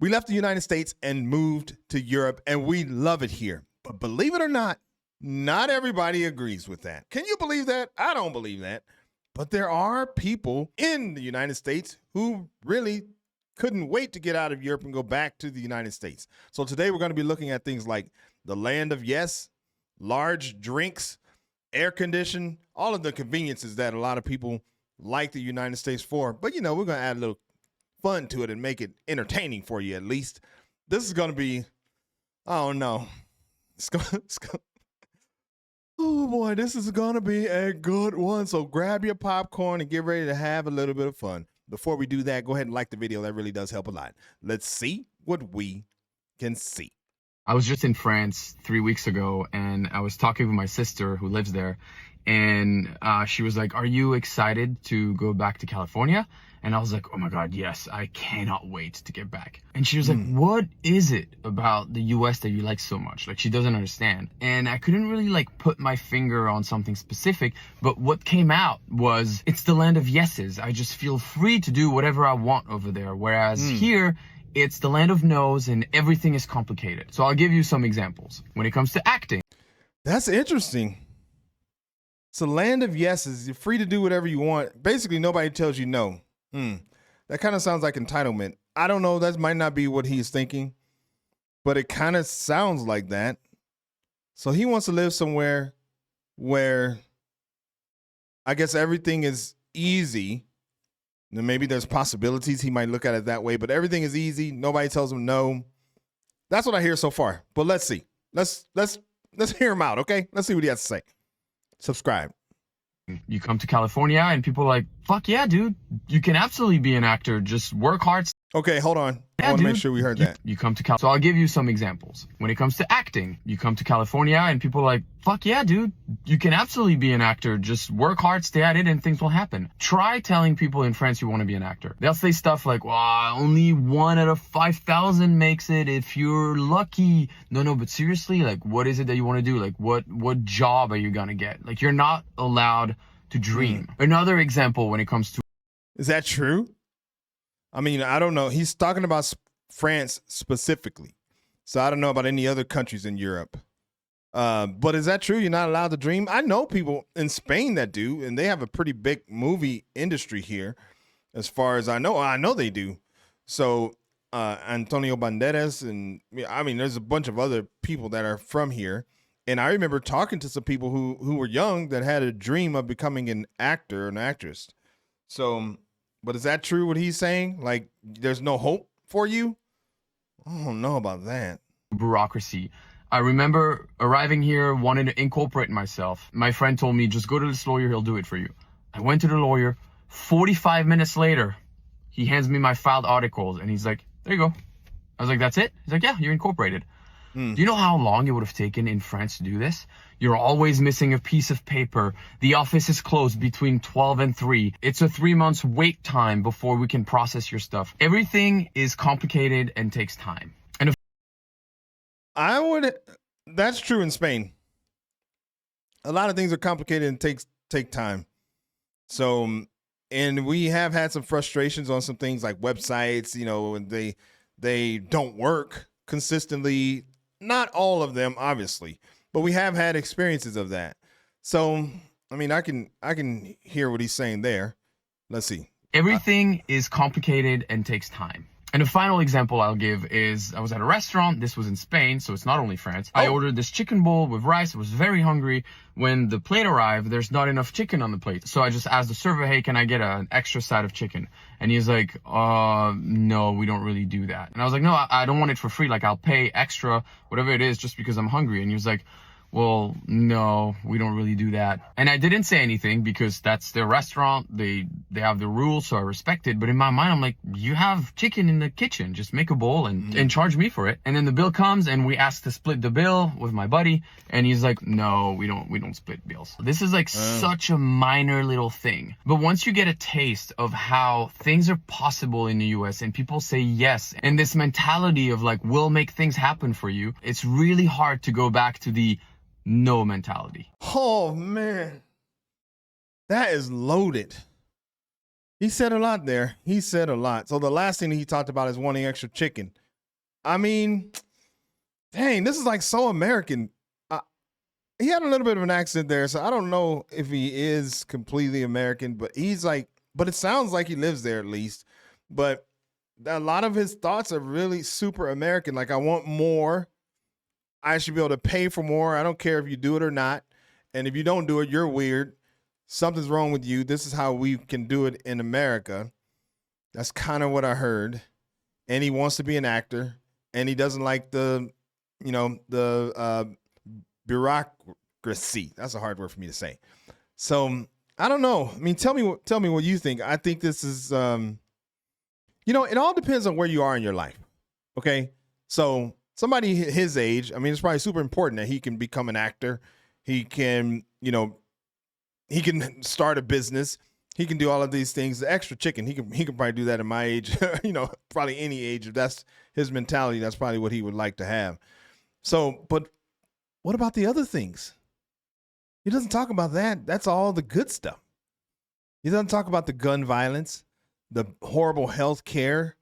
We left the United States and moved to Europe, and we love it here. But believe it or not everybody agrees with that. Can you believe that? I don't believe that. But there are people in the United States who really couldn't wait to get out of Europe and go back to the United States. So today we're going to be looking at things like the land of yes, large drinks, air condition, all of the conveniences that a lot of people like the United States for. But, we're going to add a little fun to it and make it entertaining for you at least. This is going to be, I don't know. Oh boy, this is going to be a good one. So grab your popcorn and get ready to have a little bit of fun. Before we do that, go ahead and like the video. That really does help a lot. Let's see what we can see. I was just in France 3 weeks ago, and I was talking with my sister who lives there, and she was like, "Are you excited to go back to California?" And I was like, "Oh my God, yes, I cannot wait to get back." And she was like, "What is it about the US that you like so much?" Like, she doesn't understand. And I couldn't really put my finger on something specific, but what came out was, it's the land of yeses. I just feel free to do whatever I want over there. Whereas here, it's the land of no's and everything is complicated. So I'll give you some examples. When it comes to acting. That's interesting. It's a land of yeses. You're free to do whatever you want. Basically, nobody tells you no. That kind of sounds like entitlement. I don't know. That might not be what he's thinking, but it kind of sounds like that. So he wants to live somewhere where I guess everything is easy. Then maybe there's possibilities. He might look at it that way, but everything is easy. Nobody tells him no. That's what I hear so far. But let's see. Let's hear him out, okay? Let's see what he has to say. Subscribe. You come to California and people are like, "Fuck yeah, dude. You can absolutely be an actor. Just work hard." Okay, hold on. Yeah, I want to make dude. sure we heard that. You come to California. So I'll give you some examples. When it comes to acting, you come to California and people are like, "Fuck yeah, dude. You can absolutely be an actor. Just work hard, stay at it, and things will happen." Try telling people in France you want to be an actor. They'll say stuff like, "Well, only 1 out of 5,000 makes it if you're lucky." No, but seriously, what is it that you want to do? What job are you gonna get? You're not allowed to dream. Another example when it comes to... Is that true? I mean, I don't know. He's talking about France specifically. So I don't know about any other countries in Europe. But is that true? You're not allowed to dream? I know people in Spain that do, and they have a pretty big movie industry here, as far as I know. I know they do. So Antonio Banderas, and I mean, there's a bunch of other people that are from here. And I remember talking to some people who were young that had a dream of becoming an actor, an actress. So, but is that true what he's saying? There's no hope for you? I don't know about that. Bureaucracy. I remember arriving here, wanting to incorporate myself. My friend told me, "Just go to this lawyer, he'll do it for you." I went to the lawyer. 45 minutes later, he hands me my filed articles and he's like, "There you go." I was like, "That's it?" He's like, "Yeah, you're incorporated." Do you know how long it would have taken in France to do this? You're always missing a piece of paper. The office is closed between 12 and 3. It's a 3 months wait time before we can process your stuff. Everything is complicated and takes time. And that's true in Spain. A lot of things are complicated and take time. So, and we have had some frustrations on some things like websites, and they don't work consistently. Not all of them, obviously, but we have had experiences of that. So, I mean, I can hear what he's saying there. Let's see. Everything is complicated and takes time. And a final example I'll give is, I was at a restaurant. This was in Spain, so it's not only France. I ordered this chicken bowl with rice. I was very hungry. When the plate arrived, there's not enough chicken on the plate. So I just asked the server, "Hey, can I get an extra side of chicken?" And he's like, "No, we don't really do that." And I was like, "No, I don't want it for free. I'll pay extra, whatever it is, just because I'm hungry." And he was like, "Well, no, we don't really do that." And I didn't say anything because that's their restaurant. They have the rules, so I respect it. But in my mind, I'm like, "You have chicken in the kitchen. Just make a bowl and charge me for it." And then the bill comes and we ask to split the bill with my buddy. And he's like, "No, we don't split bills." This is such a minor little thing. But once you get a taste of how things are possible in the US and people say yes, and this mentality of we'll make things happen for you, it's really hard to go back to the no mentality. Oh man, that is loaded. He said a lot there. He said a lot. So the last thing he talked about is wanting extra chicken. I mean, dang, this is like so American. He had a little bit of an accent there, so I don't know if he is completely American, but he's like, but it sounds like he lives there at least. But a lot of his thoughts are really super American. Like, I want more. I should be able to pay for more. I don't care if you do it or not. And if you don't do it, you're weird. Something's wrong with you. This is how we can do it in America. That's kind of what I heard. And he wants to be an actor, and he doesn't like the bureaucracy. That's a hard word for me to say. So I don't know. I mean, tell me what you think. I think this is, it all depends on where you are in your life. Okay, so somebody his age, I mean, it's probably super important that he can become an actor. He can, he can start a business. He can do all of these things. The extra chicken, he can probably do that at my age. Probably any age. If that's his mentality, that's probably what he would like to have. So, but what about the other things? He doesn't talk about that. That's all the good stuff. He doesn't talk about the gun violence, the horrible health care,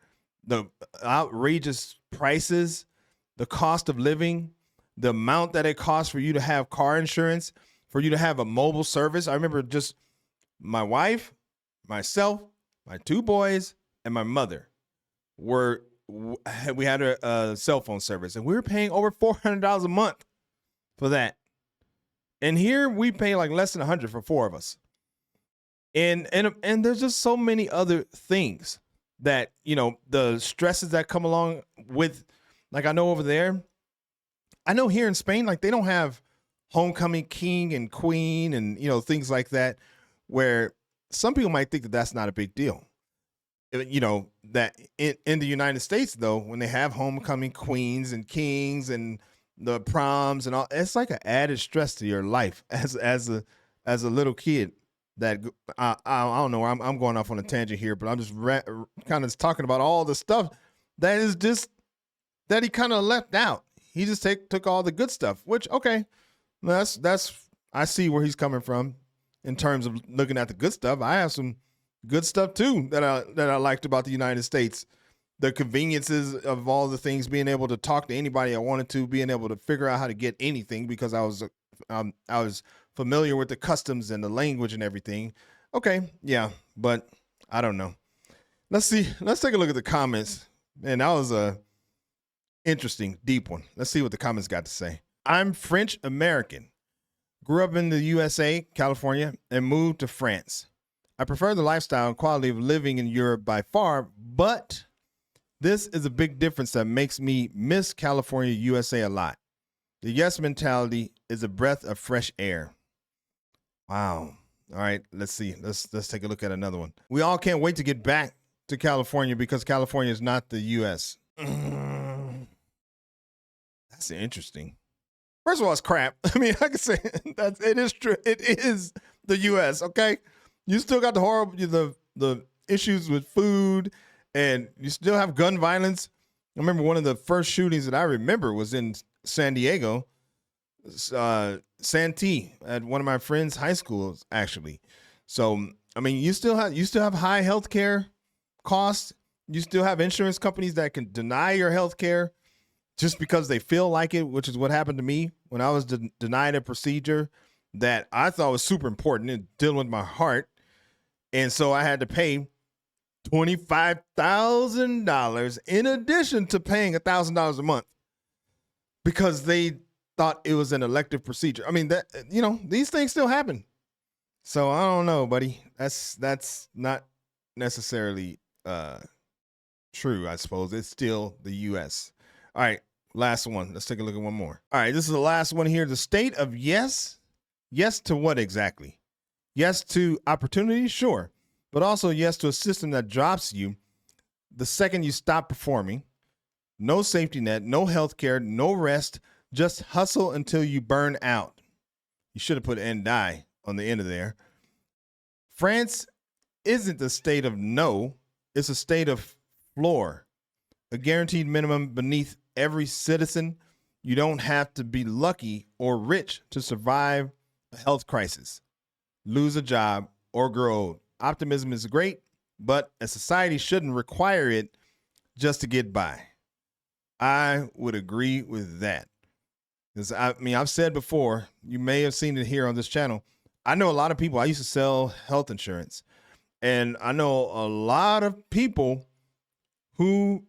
the outrageous prices, the cost of living, the amount that it costs for you to have car insurance, for you to have a mobile service. I remember just my wife, myself, my two boys, and my mother we had a cell phone service, and we were paying over $400 a month for that. And here we pay like less than $100 for four of us. And there's just so many other things that, the stresses that come along with, like, I know over there, I know here in Spain, like, they don't have homecoming king and queen and, things like that, where some people might think that that's not a big deal. That in the United States, though, when they have homecoming queens and kings and the proms and all, it's like an added stress to your life as a little kid. That I don't know. I'm going off on a tangent here, but I'm just kind of talking about all the stuff that is just that he kind of left out. He just took all the good stuff, which, okay, that's I see where he's coming from in terms of looking at the good stuff. I have some good stuff too that I liked about the United States. The conveniences of all the things, being able to talk to anybody I wanted to, being able to figure out how to get anything because I was familiar with the customs and the language and everything. Okay, yeah, but I don't know. Let's take a look at the comments. Man, that was a interesting, deep one. Let's see what the comments got to say. I'm French American. Grew up in the USA, California, and moved to France. I prefer the lifestyle and quality of living in Europe by far, but this is a big difference that makes me miss California, USA a lot. The yes mentality is a breath of fresh air. Wow. All right, let's see. Let's take a look at another one. We all can't wait to get back to California because California is not the US. That's interesting. First of all, it's crap. I mean, I can say it is true. It is the US, okay? You still got the horrible the issues with food, and you still have gun violence. I remember one of the first shootings that I remember was in San Diego, Santee, at one of my friends' high schools, actually. So, I mean, you still have high healthcare costs. You still have insurance companies that can deny your healthcare just because they feel like it, which is what happened to me when I was denied a procedure that I thought was super important in dealing with my heart. And so I had to pay $25,000 in addition to paying $1,000 a month because they thought it was an elective procedure. I mean, that, these things still happen. So I don't know, buddy. That's not necessarily true, I suppose. It's still the US. All right, last one. Let's take a look at one more. All right, this is the last one here. The state of yes. Yes to what exactly? Yes to opportunity, sure. But also yes to a system that drops you the second you stop performing. No safety net, no health care, no rest. Just hustle until you burn out. You should have put and die on the end of there. France isn't the state of no. It's a state of floor. A guaranteed minimum beneath every citizen. You don't have to be lucky or rich to survive a health crisis, lose a job, or grow old. Optimism is great, but a society shouldn't require it just to get by. I would agree with that. Because I've said before, you may have seen it here on this channel. I know a lot of people. I used to sell health insurance, and I know a lot of people who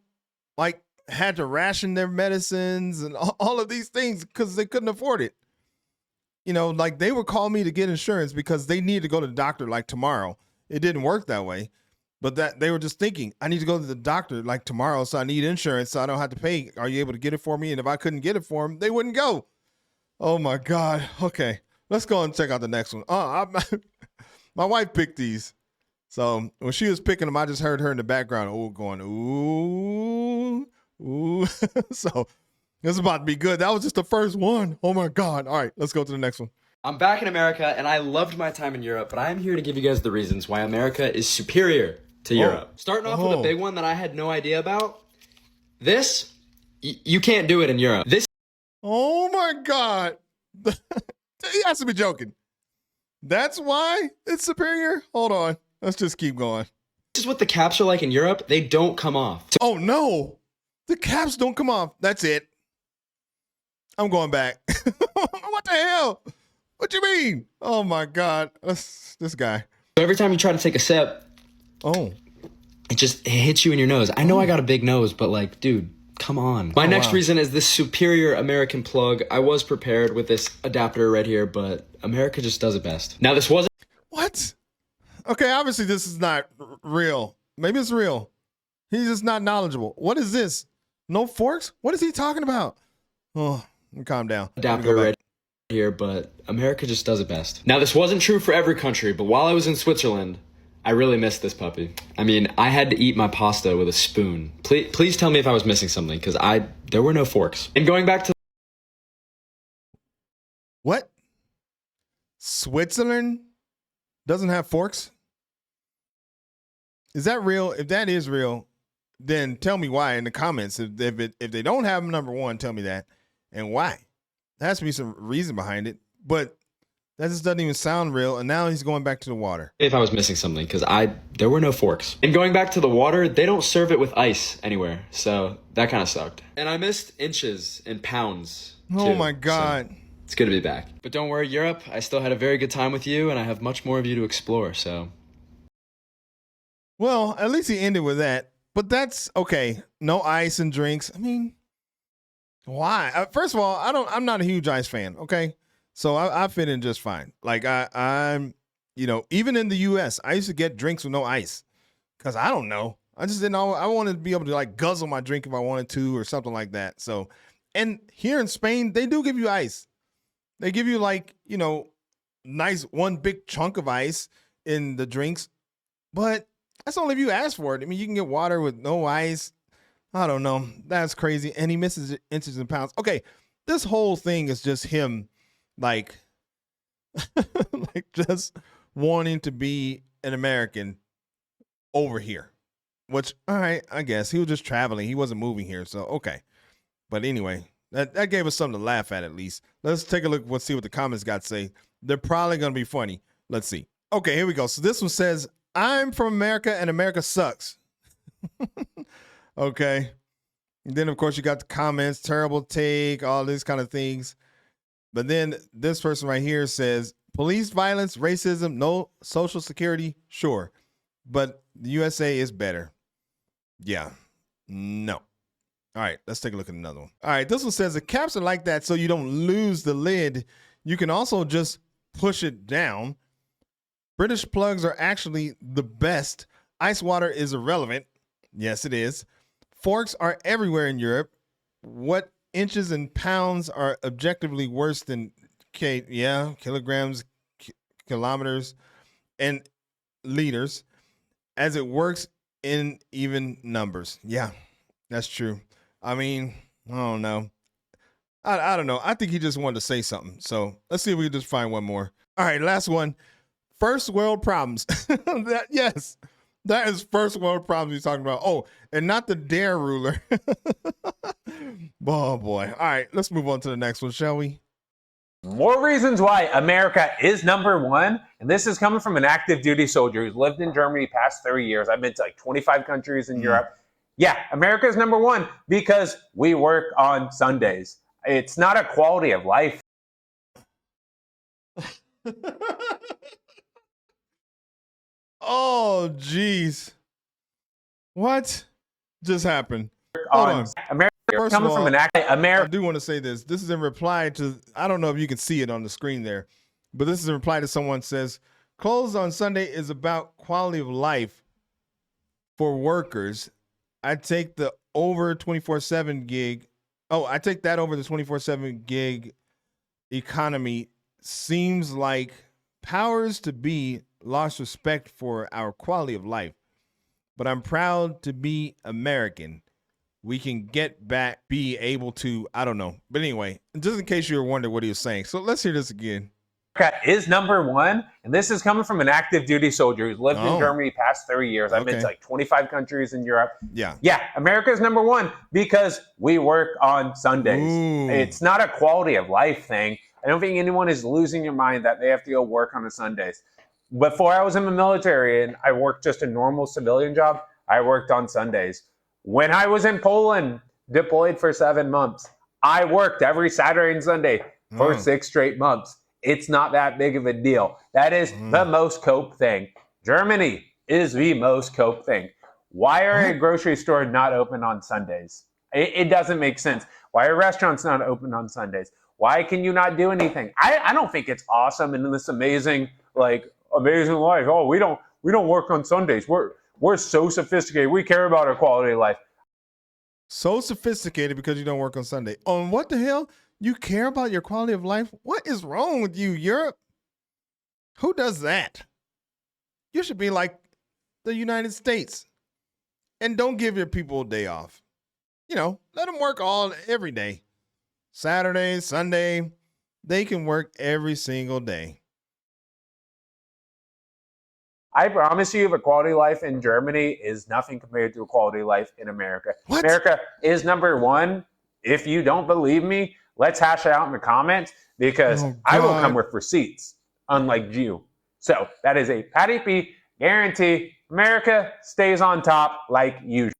like had to ration their medicines and all of these things because they couldn't afford it. Like they would call me to get insurance because they needed to go to the doctor like tomorrow. It didn't work that way, but that they were just thinking, I need to go to the doctor like tomorrow, so I need insurance so I don't have to pay. Are you able to get it for me? And if I couldn't get it for them, they wouldn't go. Oh my God. Okay, let's go and check out the next one. My wife picked these. So when she was picking them, I just heard her in the background, going, ooh, ooh. So this is about to be good. That was just the first one. Oh my God. All right, let's go to the next one. I'm back in America, and I loved my time in Europe, but I'm here to give you guys the reasons why America is superior to Europe. Starting off with a big one that I had no idea about. This, you can't do it in Europe. Oh my God. He has to be joking. That's why it's superior? Hold on. Let's just keep going. This is what the caps are like in Europe. They don't come off. Oh no. The caps don't come off. That's it. I'm going back. What the hell? What you mean? Oh my God. This guy. So every time you try to take a sip, it hits you in your nose. I know I got a big nose, but like, dude, come on. My next reason is this superior American plug. I was prepared with this adapter right here, but America just does it best. Now this wasn't. What? Okay, obviously this is not real. Maybe it's real. He's just not knowledgeable. What is this? No forks? What is he talking about? Oh, calm down. Adapter right here, but America just does it best. Now this wasn't true for every country, but while I was in Switzerland, I really missed this puppy. I mean, I had to eat my pasta with a spoon. Please tell me if I was missing something, because there were no forks. And going back to... What? Switzerland doesn't have forks? Is that real? If that is real, then tell me why in the comments. If they don't have them, number one, tell me that. And why? There has to be some reason behind it. But that just doesn't even sound real. And now he's going back to the water. If I was missing something, because there were no forks. And going back to the water, they don't serve it with ice anywhere. So that kind of sucked. And I missed inches and pounds, too. Oh my God. So it's good to be back. But don't worry, Europe, I still had a very good time with you, and I have much more of you to explore, so. Well, at least he ended with that. But that's okay. No ice and drinks. I mean, why? First of all, I'm not a huge ice fan, okay? So I fit in just fine. Like I'm, even in the US, I used to get drinks with no ice. Cause I don't know. I just didn't know. I wanted to be able to like guzzle my drink if I wanted to or something like that. So, and here in Spain, they do give you ice. They give you like, nice one big chunk of ice in the drinks, but that's only if you ask for it. I mean, you can get water with no ice. I don't know. That's crazy. And he misses inches and pounds. Okay, this whole thing is just him, like, like just wanting to be an American over here. Which, all right, I guess he was just traveling. He wasn't moving here, so okay. But anyway, that gave us something to laugh at least. Let's take a look. Let's see what the comments got to say. They're probably going to be funny. Let's see. Okay, here we go. So this one says, I'm from America and America sucks. Okay. And then, of course, you got the comments, terrible take, all these kind of things. But then this person right here says, police violence, racism, no social security, sure. But the USA is better. Yeah. No. All right, let's take a look at another one. All right, this one says the caps are like that so you don't lose the lid. You can also just push it down. British plugs are actually the best. Ice water is irrelevant. Yes, it is. Forks are everywhere in Europe. What inches and pounds are objectively worse than kilograms, kilometers, and liters, as it works in even numbers. Yeah, that's true. I mean, I don't know. I don't know. I think he just wanted to say something. So let's see if we can just find one more. All right, last one. First world problems. Yes, that is first world problems he's talking about. Oh, and not the dare ruler. Oh, boy. All right, let's move on to the next one, shall we? More reasons why America is number one. And this is coming from an active duty soldier who's lived in Germany past 30 years. I've been to like 25 countries in Europe. Yeah, America is number one because we work on Sundays. It's not a quality of life. Oh, jeez. What just happened? Hold on. America, First of coming from all, an I America. do want to say this. This is in reply to, I don't know if you can see it on the screen there, but this is in reply to someone says, closed on Sunday is about quality of life for workers. I take the over 24/7 gig. Oh, I take that over the 24/7 gig economy. Seems like powers to be lost respect for our quality of life. But I'm proud to be American. We can get back, be able to, I don't know. But anyway, just in case you were wondering what he was saying. So let's hear this again. Is number one, and this is coming from an active duty soldier who's lived in Germany past 30 years. I've been to like 25 countries in Europe. Yeah, America is number one because we work on Sundays. Ooh. It's not a quality of life thing. I don't think anyone is losing their mind that they have to go work on the Sundays. Before I was in the military and I worked just a normal civilian job, I worked on Sundays. When I was in Poland, deployed for 7 months, I worked every Saturday and Sunday for 6 straight months. It's not that big of a deal. That is the most cope thing. Germany is the most cope thing. Why are a grocery store not open on Sundays? It doesn't make sense. Why are restaurants not open on Sundays? Why can you not do anything? I don't think it's awesome and this amazing life. Oh, we don't work on Sundays. We're so sophisticated. We care about our quality of life. So sophisticated because you don't work on Sunday. On what the hell? You care about your quality of life? What is wrong with you, Europe? Who does that? You should be like the United States and don't give your people a day off. You know, let them work every day. Saturday, Sunday, they can work every single day. I promise you, the quality of life in Germany is nothing compared to a quality of life in America. What? America is number one. If you don't believe me, let's hash it out in the comments because I will come with receipts, unlike you. So that is a Patty P guarantee. America stays on top like usual.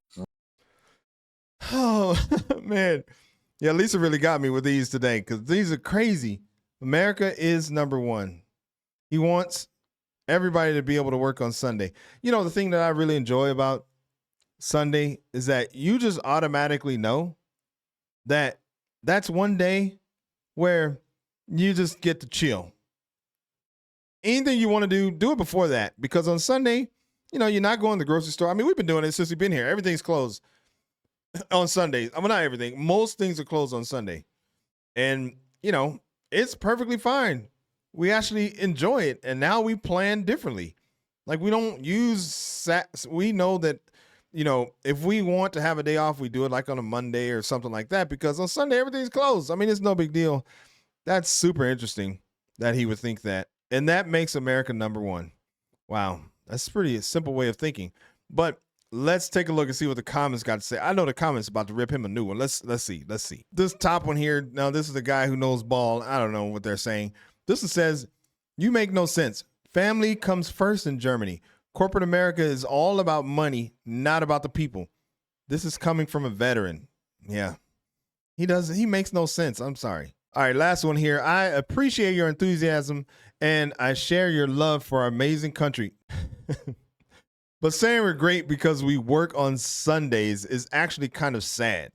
Oh, man. Yeah, Lisa really got me with these today because these are crazy. America is number one. He wants everybody to be able to work on Sunday. You know, the thing that I really enjoy about Sunday is that you just automatically know that that's one day where you just get to chill. Anything you want to do it before that. Because on Sunday, you know, you're not going to the grocery store. I mean, we've been doing it since we've been here. Everything's closed on Sundays. I mean, not everything. Most things are closed on Sunday. And, you know, it's perfectly fine. We actually enjoy it. And now we plan differently. Like we don't we know that, you know, if we want to have a day off, we do it like on a Monday or something like that, because on Sunday, everything's closed. I mean, it's no big deal. That's super interesting that he would think that. And that makes America number one. Wow. That's a pretty simple way of thinking. But let's take a look and see what the comments got to say. I know the comments about to rip him a new one. Let's see. This top one here. Now, this is the guy who knows ball. I don't know what they're saying. This one says, you make no sense. Family comes first in Germany. Corporate America is all about money, not about the people. This is coming from a veteran. Yeah. He makes no sense. I'm sorry. All right, last one here. I appreciate your enthusiasm and I share your love for our amazing country. But saying we're great because we work on Sundays is actually kind of sad.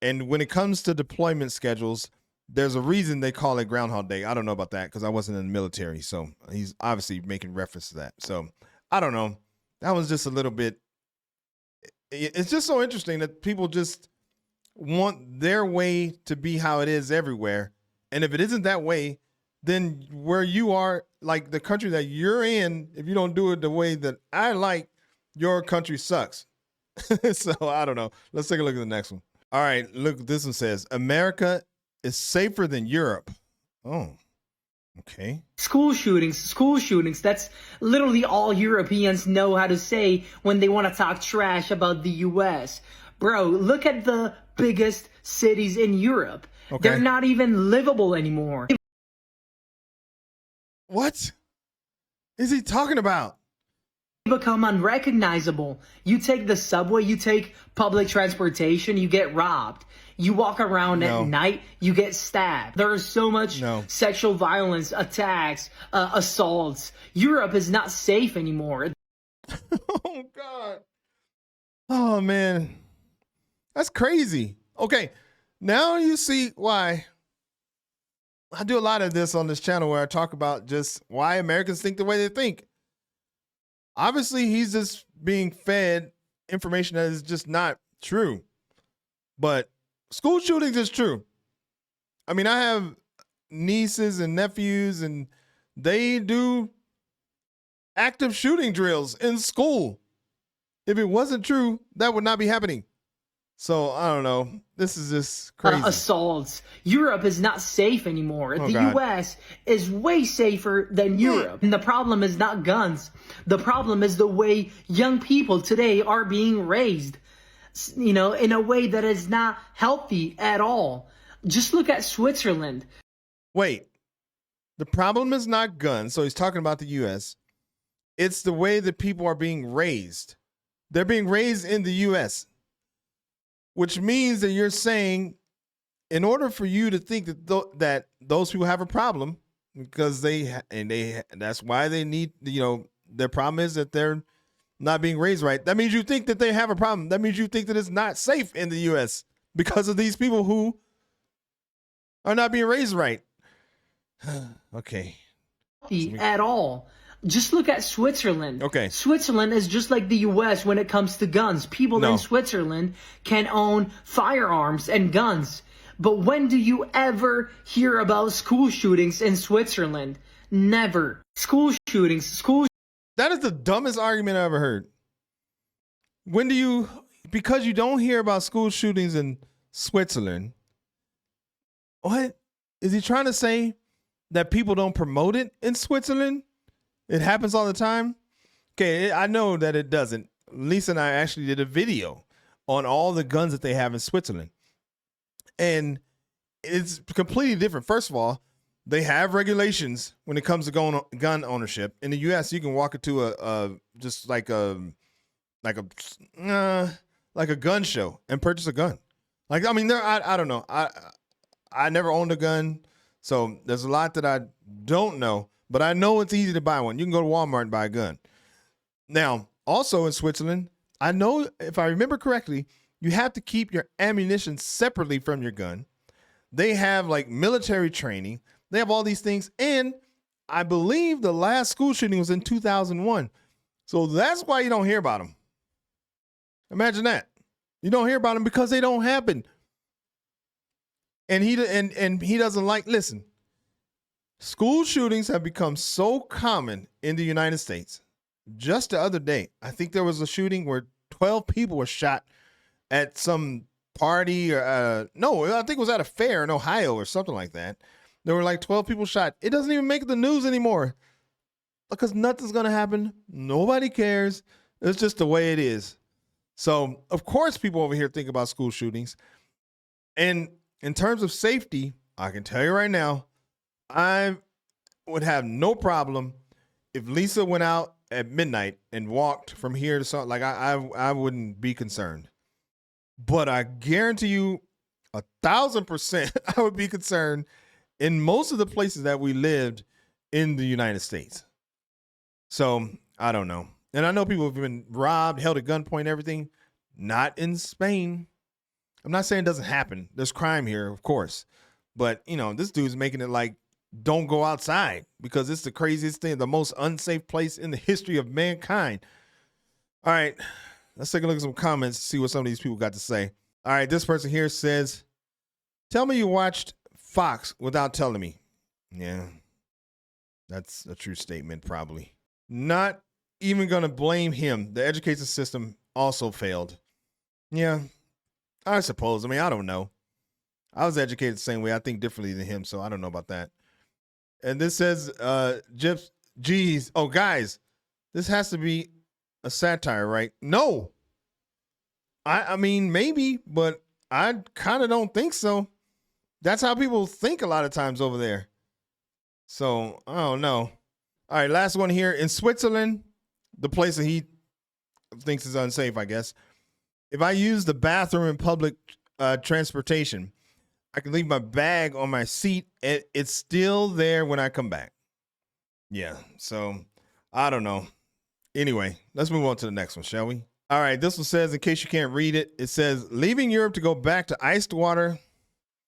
And when it comes to deployment schedules, there's a reason they call it Groundhog Day. I don't know about that because I wasn't in the military. So he's obviously making reference to that. So I don't know. That was just a little bit. It's just so interesting that people just want their way to be how it is everywhere. And if it isn't that way, then where you are, like the country that you're in, if you don't do it the way that I like, your country sucks. So I don't know. Let's take a look at the next one. All right. Look, this one says America is safer than Europe. Oh, okay. School shootings. That's literally all Europeans know how to say when they want to talk trash about the US. Bro, look at the biggest cities in Europe. Okay. They're not even livable anymore. What is he talking about? become unrecognizable. You take the subway, you take public transportation, you get robbed. You walk around at night, you get stabbed. There is so much sexual violence, attacks, assaults. Europe is not safe anymore. Oh, God. Oh, man. That's crazy. Okay, now you see why I do a lot of this on this channel where I talk about just why Americans think the way they think. Obviously, he's just being fed information that is just not true. But school shootings is true. I mean, I have nieces and nephews, and they do active shooting drills in school. If it wasn't true, that would not be happening. So, I don't know. This is just crazy. Assaults. Europe is not safe anymore. The U.S. is way safer than Europe. And the problem is not guns. The problem is the way young people today are being raised, you know, in a way that is not healthy at all. Just look at Switzerland. Wait. The problem is not guns. So he's talking about the U.S. It's the way that people are being raised. They're being raised in the U.S., which means that you're saying in order for you to think that that those people have a problem, because that's why they need, you know, their problem is that they're not being raised right. That means you think that they have a problem. That means you think that it's not safe in the U.S. because of these people who are not being raised right. Okay. At all. Just look at Switzerland. Okay. Switzerland is just like the U.S. when it comes to guns. People in Switzerland can own firearms and guns. But when do you ever hear about school shootings in Switzerland? Never. School shootings. That is the dumbest argument I ever heard. When do you, because you don't hear about school shootings in Switzerland, what? Is he trying to say that people don't promote it in Switzerland? It happens all the time? Okay, I know that it doesn't. Lisa and I actually did a video on all the guns that they have in Switzerland. And it's completely different. First of all, they have regulations when it comes to gun ownership. In the U.S., you can walk into a gun show and purchase a gun. Like, I mean, I don't know. I never owned a gun, so there's a lot that I don't know. But I know it's easy to buy one. You can go to Walmart and buy a gun. Now, also in Switzerland, I know, if I remember correctly, you have to keep your ammunition separately from your gun. They have like military training. They have all these things. And I believe the last school shooting was in 2001. So that's why you don't hear about them. Imagine that. You don't hear about them because they don't happen. And he doesn't like, listen. School shootings have become so common in the United States. Just the other day, I think there was a shooting where 12 people were shot at some party. I think it was at a fair in Ohio or something like that. There were like 12 people shot. It doesn't even make the news anymore because nothing's going to happen. Nobody cares. It's just the way it is. So, of course, people over here think about school shootings. And in terms of safety, I can tell you right now, I would have no problem if Lisa went out at midnight and walked from here to something. Like I wouldn't be concerned. But I guarantee you 1,000% I would be concerned in most of the places that we lived in the United States. So I don't know. And I know people have been robbed, held at gunpoint, everything. Not in Spain. I'm not saying it doesn't happen. There's crime here, of course. But, you know, this dude's making it like, don't go outside because it's the craziest thing, the most unsafe place in the history of mankind. All right, let's take a look at some comments, see what some of these people got to say. All right, this person here says, tell me you watched Fox without telling me. Yeah, that's a true statement, probably. Not even going to blame him. The education system also failed. Yeah, I suppose. I mean, I don't know. I was educated the same way. I think differently than him, so I don't know about that. And this says, geez. Oh, guys, this has to be a satire, right? No. I mean, maybe, but I kind of don't think so. That's how people think a lot of times over there. So, I don't know. All right, last one here. In Switzerland, the place that he thinks is unsafe, I guess. If I use the bathroom in public transportation, I can leave my bag on my seat and it's still there when I come back. Yeah, so I don't know. Anyway, let's move on to the next one, shall we? All right, this one says, in case you can't read it, it says, leaving Europe to go back to iced water.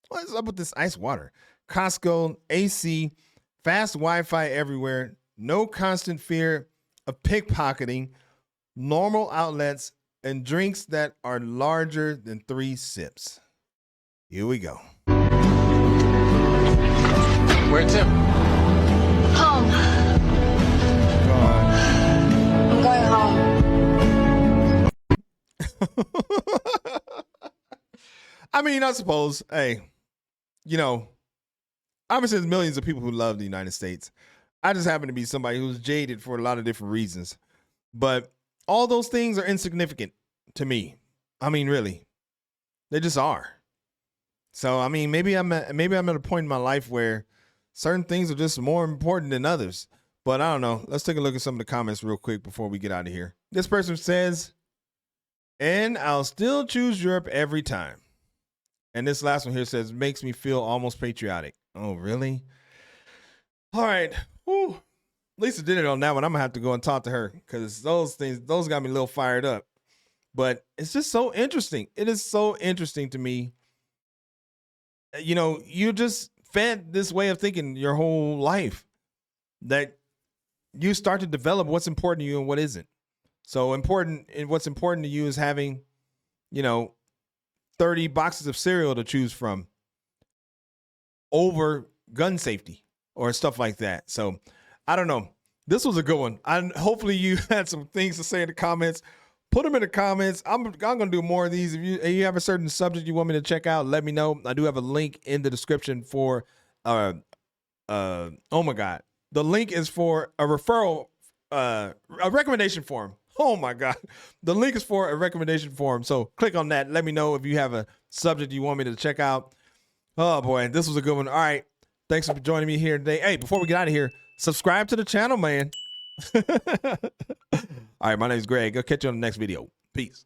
What is up with this iced water? Costco, AC, fast Wi-Fi everywhere, no constant fear of pickpocketing, normal outlets, and drinks that are larger than 3 sips. Here we go. Where to? Home. I'm going home. I mean, I suppose, hey, you know, obviously there's millions of people who love the United States. I just happen to be somebody who's jaded for a lot of different reasons. But all those things are insignificant to me. I mean, really, they just are. So, I mean, maybe I'm at a point in my life where certain things are just more important than others. But I don't know. Let's take a look at some of the comments real quick before we get out of here. This person says, and I'll still choose Europe every time. And this last one here says, makes me feel almost patriotic. Oh, really? All right. Whew. Lisa did it on that one. I'm going to have to go and talk to her because those got me a little fired up. But it's just so interesting. It is so interesting to me. You know, you just fed this way of thinking your whole life that you start to develop what's important to you and what isn't. So important, and what's important to you is having, 30 boxes of cereal to choose from over gun safety or stuff like that. So I don't know. This was a good one. Hopefully you had some things to say in the comments. Put them in the comments. I'm going to do more of these. If you have a certain subject you want me to check out, let me know. I do have a link in the description for, oh my God. The link is for a referral, a recommendation form. Oh my God. The link is for a recommendation form. So click on that. Let me know if you have a subject you want me to check out. Oh boy, this was a good one. All right. Thanks for joining me here today. Hey, before we get out of here, subscribe to the channel, man. All right, my name is Greg. I'll catch you on the next video. Peace.